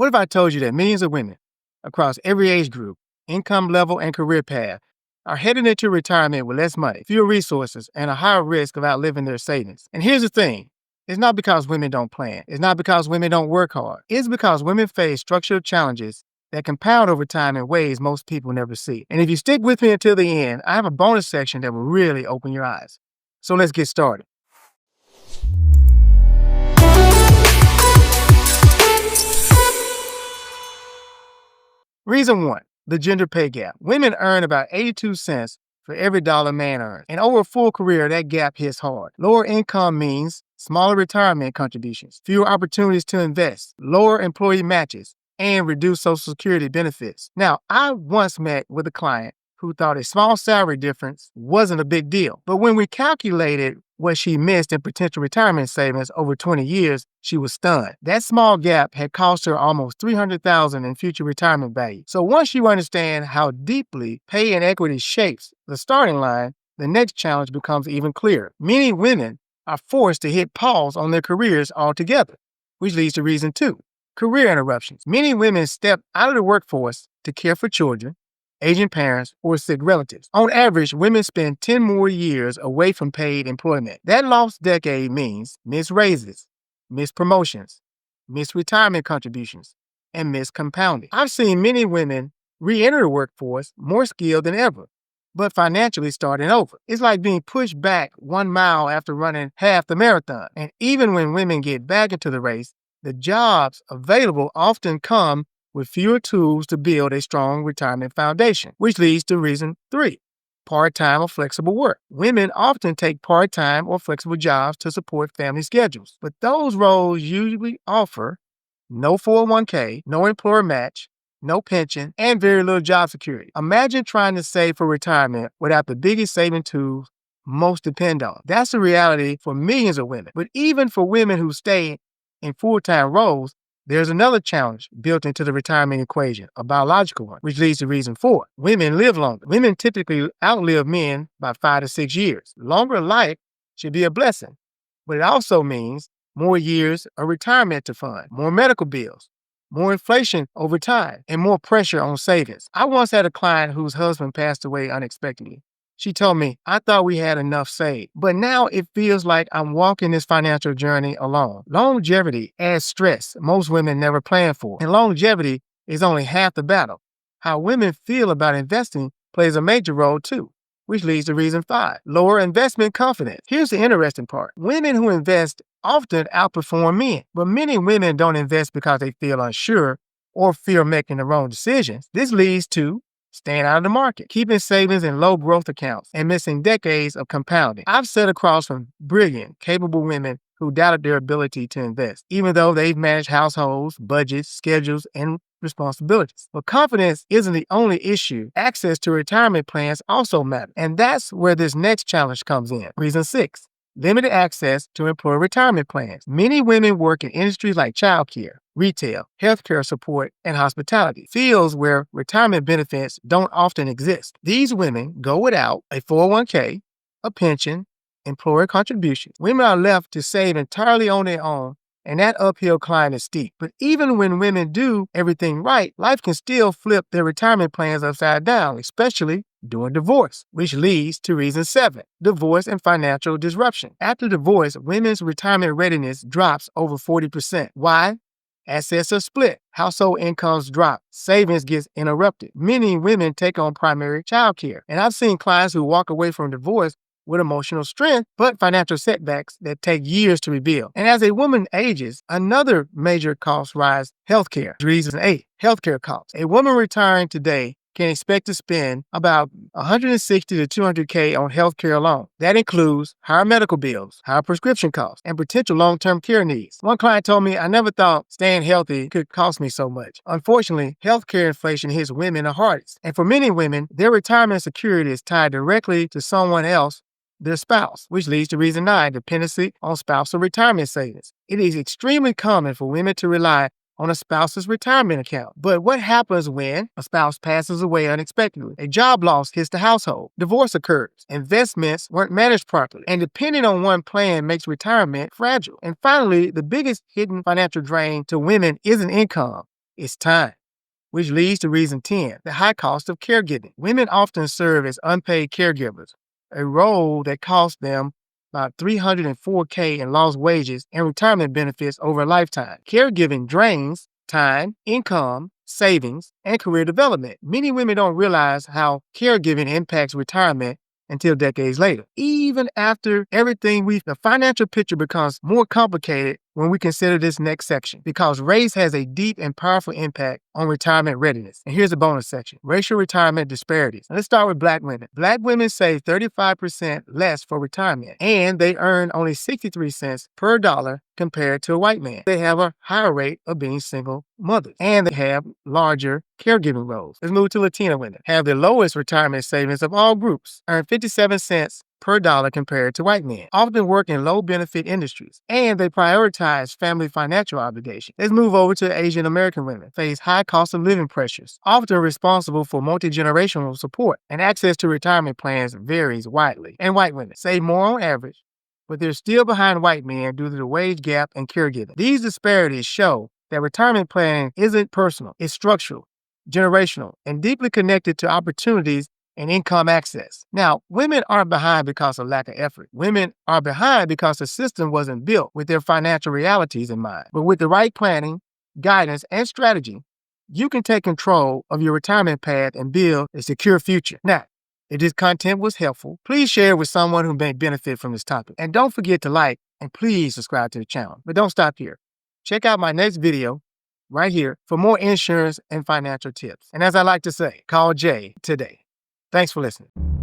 What if I told you that millions of women across every age group, income level, and career path are heading into retirement with less money, fewer resources, and a higher risk of outliving their savings? And here's the thing. It's not because women don't plan. It's not because women don't work hard. It's because women face structural challenges that compound over time in ways most people never see. And if you stick with me until the end, I have a bonus section that will really open your eyes. So let's get started. Reason 1, the gender pay gap. Women earn about 82 cents for every dollar man earns. And over a full career, that gap hits hard. Lower income means smaller retirement contributions, fewer opportunities to invest, lower employee matches, and reduced Social Security benefits. Now, I once met with a client who thought a small salary difference wasn't a big deal. But when we calculated what she missed in potential retirement savings over 20 years, she was stunned. That small gap had cost her almost $300,000 in future retirement value. So once you understand how deeply pay inequity shapes the starting line, the next challenge becomes even clearer. Many women are forced to hit pause on their careers altogether, which leads to reason 2, career interruptions. Many women step out of the workforce to care for children, aging parents, or sick relatives. On average, women spend 10 more years away from paid employment. That lost decade means missed raises, missed promotions, missed retirement contributions, and missed compounding. I've seen many women re-enter the workforce more skilled than ever, but financially starting over. It's like being pushed back 1 mile after running half the marathon. And even when women get back into the race, the jobs available often come with fewer tools to build a strong retirement foundation, which leads to reason 3, part-time or flexible work. Women often take part-time or flexible jobs to support family schedules, but those roles usually offer no 401k, no employer match, no pension, and very little job security. Imagine trying to save for retirement without the biggest saving tools most depend on. That's the reality for millions of women. But even for women who stay in full-time roles, there's another challenge built into the retirement equation, a biological one, which leads to reason 4. Women live longer. Women typically outlive men by 5 to 6 years. Longer life should be a blessing, but it also means more years of retirement to fund, more medical bills, more inflation over time, and more pressure on savings. I once had a client whose husband passed away unexpectedly. She told me, I thought we had enough saved, but now it feels like I'm walking this financial journey alone. Longevity adds stress most women never plan for, and longevity is only half the battle. How women feel about investing plays a major role too, which leads to reason 5, lower investment confidence. Here's the interesting part. Women who invest often outperform men, but many women don't invest because they feel unsure or fear making the wrong decisions. This leads to staying out of the market, keeping savings in low growth accounts, and missing decades of compounding. I've sat across from brilliant, capable women who doubted their ability to invest, even though they've managed households, budgets, schedules, and responsibilities. But confidence isn't the only issue. Access to retirement plans also matters. And that's where this next challenge comes in. Reason 6, limited access to employer retirement plans. Many women work in industries like childcare, retail, healthcare support, and hospitality, fields where retirement benefits don't often exist. These women go without a 401k, a pension, employer contributions. Women are left to save entirely on their own, and that uphill climb is steep. But even when women do everything right, life can still flip their retirement plans upside down, especially during divorce, which leads to reason 7, divorce and financial disruption. After divorce, women's retirement readiness drops over 40%. Why? Assets are split, household incomes drop, savings gets interrupted. Many women take on primary child care. And I've seen clients who walk away from divorce with emotional strength, but financial setbacks that take years to rebuild. And as a woman ages, another major cost rise, healthcare. Reason 8, healthcare costs. A woman retiring today can expect to spend about $160 to $200K on healthcare alone. That includes higher medical bills, higher prescription costs, and potential long-term care needs. One client told me, I never thought staying healthy could cost me so much. Unfortunately, healthcare inflation hits women the hardest. And for many women, their retirement security is tied directly to someone else, their spouse, which leads to reason 9, dependency on spousal retirement savings. It is extremely common for women to rely on a spouse's retirement account. But what happens when a spouse passes away unexpectedly? A job loss hits the household. Divorce occurs. Investments weren't managed properly. And depending on one plan makes retirement fragile. And finally, the biggest hidden financial drain to women isn't income. is time, which leads to reason 10, the high cost of caregiving. Women often serve as unpaid caregivers, a role that costs them about $304K in lost wages and retirement benefits over a lifetime. Caregiving drains time, income, savings, and career development. Many women don't realize how caregiving impacts retirement until decades later. Even after everything, the financial picture becomes more complicated when we consider this next section, because race has a deep and powerful impact on retirement readiness. And here's a bonus section: racial retirement disparities. Now let's start with Black women. Black women save 35% less for retirement, and they earn only 63 cents per dollar compared to a white man. They have a higher rate of being single mothers, and they have larger caregiving roles. Let's move to Latina women. Have the lowest retirement savings of all groups, earn 57 cents per dollar compared to white men, often work in low benefit industries, and they prioritize family financial obligations. Let's move over to Asian American women. Face high cost of living pressures, often responsible for multi-generational support, and access to retirement plans varies widely. And white women save more on average, but they're still behind white men due to the wage gap and caregiving. These disparities show that retirement planning isn't personal, it's structural, generational, and deeply connected to opportunities and income access. Now, women aren't behind because of lack of effort. Women are behind because the system wasn't built with their financial realities in mind. But with the right planning, guidance, and strategy, you can take control of your retirement path and build a secure future. Now, if this content was helpful, please share it with someone who may benefit from this topic. And don't forget to like and please subscribe to the channel. But don't stop here. Check out my next video right here for more insurance and financial tips. And as I like to say, call Jay today. Thanks for listening.